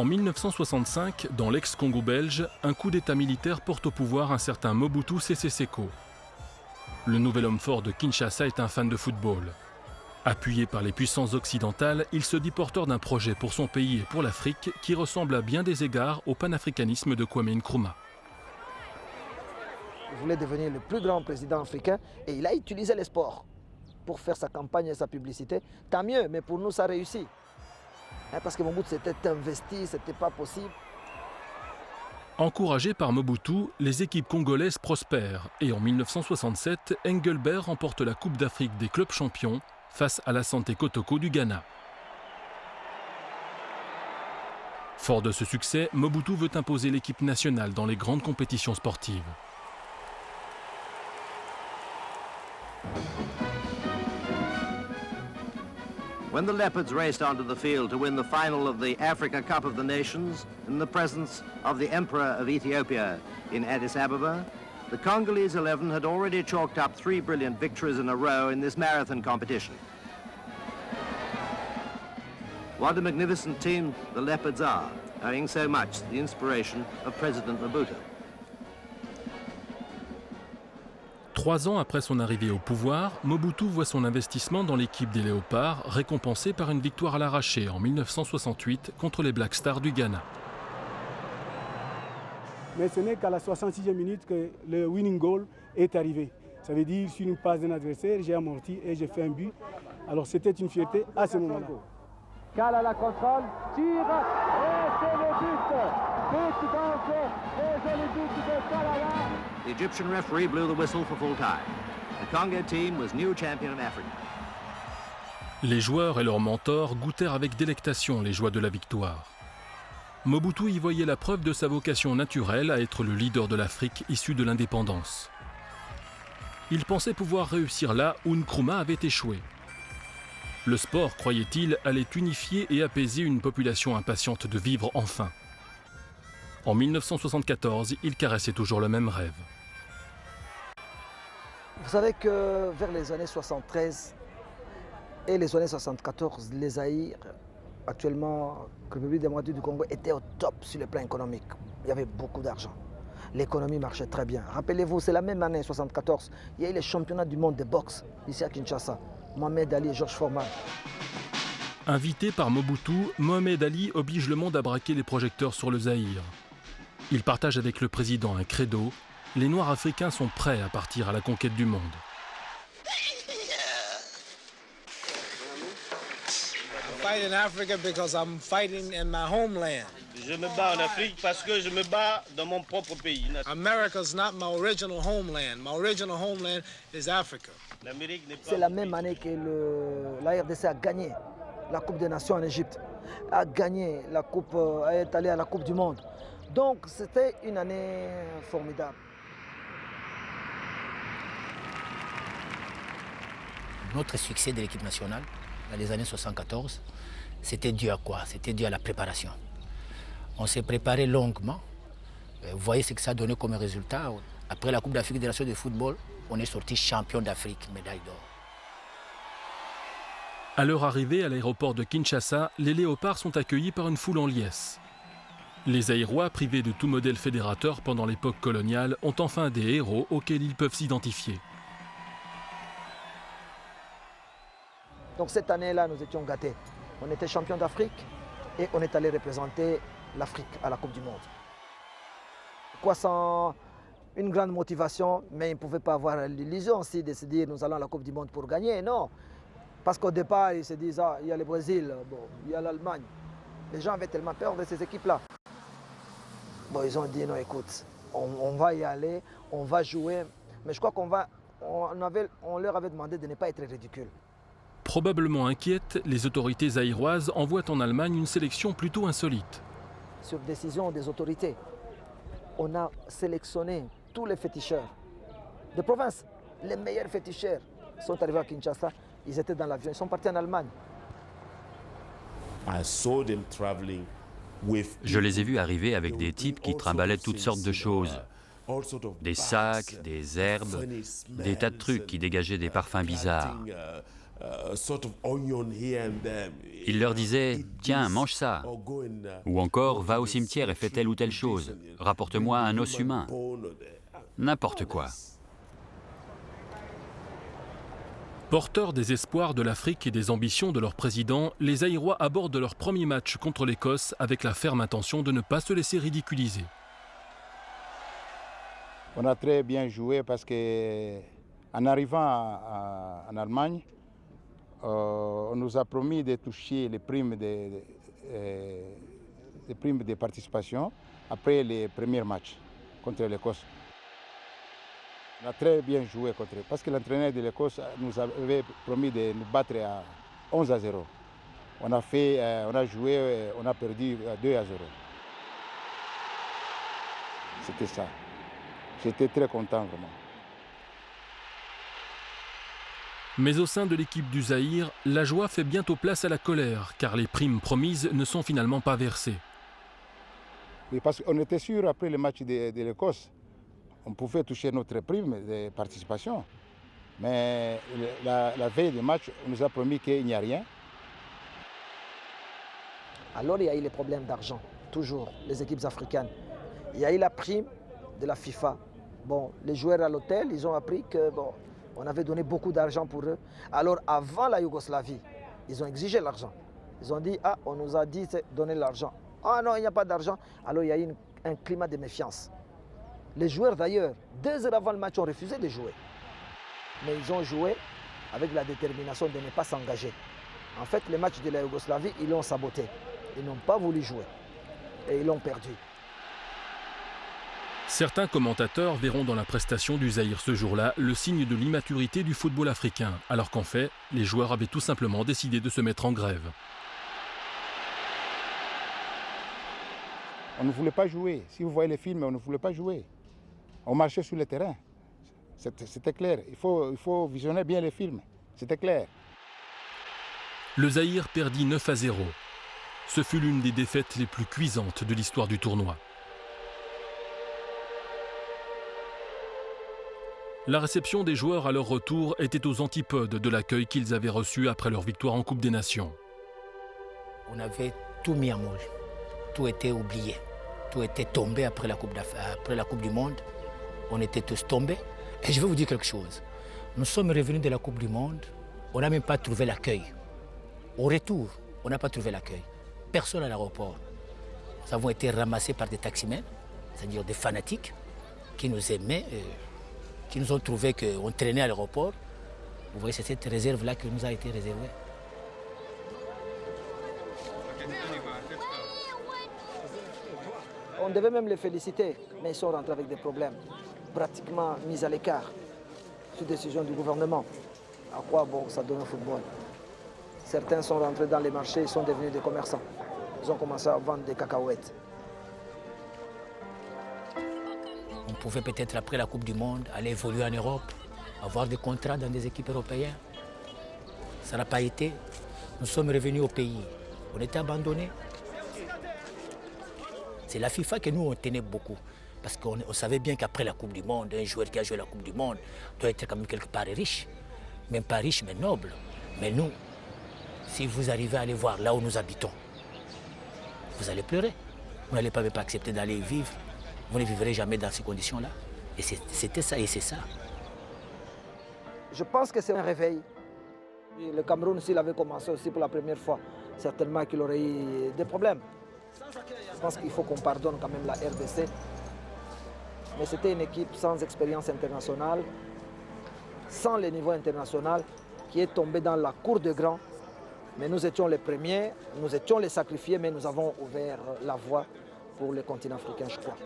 En 1965, dans l'ex-Congo belge, un coup d'État militaire porte au pouvoir un certain Mobutu Sese Seko. Le nouvel homme fort de Kinshasa est un fan de football. Appuyé par les puissances occidentales, il se dit porteur d'un projet pour son pays et pour l'Afrique qui ressemble à bien des égards au panafricanisme de Kwame Nkrumah. Il voulait devenir le plus grand président africain et il a utilisé les sports pour faire sa campagne et sa publicité. Tant mieux, mais pour nous, ça réussit. Parce que Mobutu s'était investi, ce n'était pas possible. Encouragé par Mobutu, les équipes congolaises prospèrent et en 1967, Engelbert remporte la Coupe d'Afrique des clubs champions face à la Santé Kotoko du Ghana. Fort de ce succès, Mobutu veut imposer l'équipe nationale dans les grandes compétitions sportives. When the Leopards raced onto the field to win the final of the Africa Cup of the Nations in the presence of the Emperor of Ethiopia in Addis Ababa, the Congolese 11 had already chalked up 3 brilliant victories in a row in this marathon competition. What a magnificent team the Leopards are, owing so much to the inspiration of President Mobutu. 3 ans après son arrivée au pouvoir, Mobutu voit son investissement dans l'équipe des Léopards récompensé par une victoire à l'arraché en 1968 contre les Black Stars du Ghana. Mais ce n'est qu'à la 66e minute que le winning goal est arrivé. Ça veut dire sur une passe d'un adversaire, j'ai amorti et j'ai fait un but. Alors c'était une fierté à ce moment-là. Kala la contrôle, tire et c'est le but. But donc, et c'est le but de Kalala. The Egyptian referee blew the whistle for full time. The Congo team was new champion of Africa. Les joueurs et leurs mentors goûtèrent avec délectation les joies de la victoire. Mobutu y voyait la preuve de sa vocation naturelle à être le leader de l'Afrique issue de l'indépendance. Il pensait pouvoir réussir là où Nkrumah avait échoué. Le sport, croyait-il, allait unifier et apaiser une population impatiente de vivre enfin. En 1974, il caressait toujours le même rêve. Vous savez que vers les années 73 et les années 74, les Zaïre, actuellement, la République démocratique du Congo, était au top sur le plan économique. Il y avait beaucoup d'argent. L'économie marchait très bien. Rappelez-vous, c'est la même année 74, il y a eu les championnats du monde de boxe ici à Kinshasa. Mohamed Ali et Georges Foreman. Invité par Mobutu, Mohamed Ali oblige le monde à braquer les projecteurs sur le Zaïre. Il partage avec le président un credo. Les Noirs africains sont prêts à partir à la conquête du monde. Fight in Africa because I'm fighting in my homeland. Je me bats en Afrique parce que je me bats dans mon propre pays. America's not my original homeland. My original homeland is Africa. C'est la même année que la RDC a gagné la Coupe des Nations en Égypte, a gagné la Coupe, est allé à la Coupe du Monde. Donc c'était une année formidable. Notre succès de l'équipe nationale dans les années 74, c'était dû à quoi? C'était dû à la préparation. On s'est préparé longuement. Vous voyez ce que ça a donné comme résultat. Après la Coupe d'Afrique des Nations de football, on est sorti champion d'Afrique, médaille d'or. À leur arrivée à l'aéroport de Kinshasa, les Léopards sont accueillis par une foule en liesse. Les Zaïrois, privés de tout modèle fédérateur pendant l'époque coloniale, ont enfin des héros auxquels ils peuvent s'identifier. Donc cette année-là, nous étions gâtés. On était champion d'Afrique et on est allé représenter l'Afrique à la Coupe du Monde. Quoi sans une grande motivation, mais ils ne pouvaient pas avoir l'illusion aussi de se dire nous allons à la Coupe du Monde pour gagner, non. Parce qu'au départ, ils se disent ah, il y a le Brésil, bon, il y a l'Allemagne. Les gens avaient tellement peur de ces équipes-là. Bon, ils ont dit non, écoute, on va y aller, on va jouer, mais je crois qu'on leur avait demandé de ne pas être ridicule. Probablement inquiètes, les autorités zaïroises envoient en Allemagne une sélection plutôt insolite. Sur décision des autorités, on a sélectionné tous les féticheurs de province. Les meilleurs féticheurs sont arrivés à Kinshasa, ils étaient dans l'avion, ils sont partis en Allemagne. Je les ai vus arriver avec des types qui trimballaient toutes sortes de choses. Des sacs, des herbes, des tas de trucs qui dégageaient des parfums bizarres. Il leur disait « Tiens, mange ça !» ou encore « Va au cimetière et fais telle ou telle chose, rapporte-moi un os humain !» N'importe quoi. Porteurs des espoirs de l'Afrique et des ambitions de leur président, les Zaïrois abordent leur premier match contre l'Écosse avec la ferme intention de ne pas se laisser ridiculiser. On a très bien joué parce qu'en arrivant en Allemagne, on nous a promis de toucher les primes de participation après les premiers matchs contre l'Écosse. On a très bien joué contre eux, parce que l'entraîneur de l'Écosse nous avait promis de nous battre à 11-0. On a joué, on a perdu 2-0. C'était ça. J'étais très content, vraiment. Mais au sein de l'équipe du Zaïre, la joie fait bientôt place à la colère, car les primes promises ne sont finalement pas versées. Oui, parce qu'on était sûr, après le match de l'Écosse, on pouvait toucher notre prime de participation. Mais la veille du match, on nous a promis qu'il n'y a rien. Alors il y a eu les problèmes d'argent, toujours, les équipes africaines. Il y a eu la prime de la FIFA. Bon, les joueurs à l'hôtel, ils ont appris que on avait donné beaucoup d'argent pour eux. Alors avant la Yougoslavie, ils ont exigé l'argent. Ils ont dit, ah, on nous a dit de donner l'argent. Ah non, il n'y a pas d'argent. Alors il y a eu un climat de méfiance. Les joueurs d'ailleurs, 2 heures avant le match, ont refusé de jouer. Mais ils ont joué avec la détermination de ne pas s'engager. En fait, les matchs de la Yougoslavie, ils l'ont saboté. Ils n'ont pas voulu jouer. Et ils l'ont perdu. Certains commentateurs verront dans la prestation du Zaïre ce jour-là le signe de l'immaturité du football africain, alors qu'en fait, les joueurs avaient tout simplement décidé de se mettre en grève. On ne voulait pas jouer. Si vous voyez les films, on ne voulait pas jouer. On marchait sur le terrain. C'était clair. Il faut visionner bien les films. C'était clair. Le Zaïre perdit 9-0. Ce fut l'une des défaites les plus cuisantes de l'histoire du tournoi. La réception des joueurs à leur retour était aux antipodes de l'accueil qu'ils avaient reçu après leur victoire en Coupe des Nations. On avait tout mis en moule. Tout était oublié. Tout était tombé après la Coupe du Monde. On était tous tombés. Et je vais vous dire quelque chose. Nous sommes revenus de la Coupe du Monde. On n'a même pas trouvé l'accueil. Au retour, on n'a pas trouvé l'accueil. Personne à l'aéroport. Nous avons été ramassés par des taximens, c'est-à-dire des fanatiques, qui nous aimaient, qui nous ont trouvé qu'on traînait à l'aéroport. Vous voyez, c'est cette réserve-là qui nous a été réservée. On devait même les féliciter, mais ils sont rentrés avec des problèmes, pratiquement mis à l'écart, sur décision du gouvernement. À quoi bon, ça donne au football? Certains sont rentrés dans les marchés, ils sont devenus des commerçants. Ils ont commencé à vendre des cacahuètes. On pouvait peut-être, après la Coupe du Monde, aller évoluer en Europe, avoir des contrats dans des équipes européennes. Ça n'a pas été. Nous sommes revenus au pays. On était abandonnés. C'est la FIFA que nous, on tenait beaucoup. Parce qu'on savait bien qu'après la Coupe du Monde, un joueur qui a joué la Coupe du Monde doit être quand même quelque part riche. Même pas riche, mais noble. Mais nous, si vous arrivez à aller voir là où nous habitons, vous allez pleurer. Vous n'allez pas accepter d'aller vivre. Vous ne vivrez jamais dans ces conditions-là. Et c'était ça, et c'est ça. Je pense que c'est un réveil. Le Cameroun, s'il avait commencé aussi pour la première fois, certainement qu'il aurait eu des problèmes. Je pense qu'il faut qu'on pardonne quand même la RDC. Mais c'était une équipe sans expérience internationale, sans le niveau international, qui est tombée dans la cour de grands. Mais nous étions les premiers, nous étions les sacrifiés, mais nous avons ouvert la voie pour le continent africain, je crois.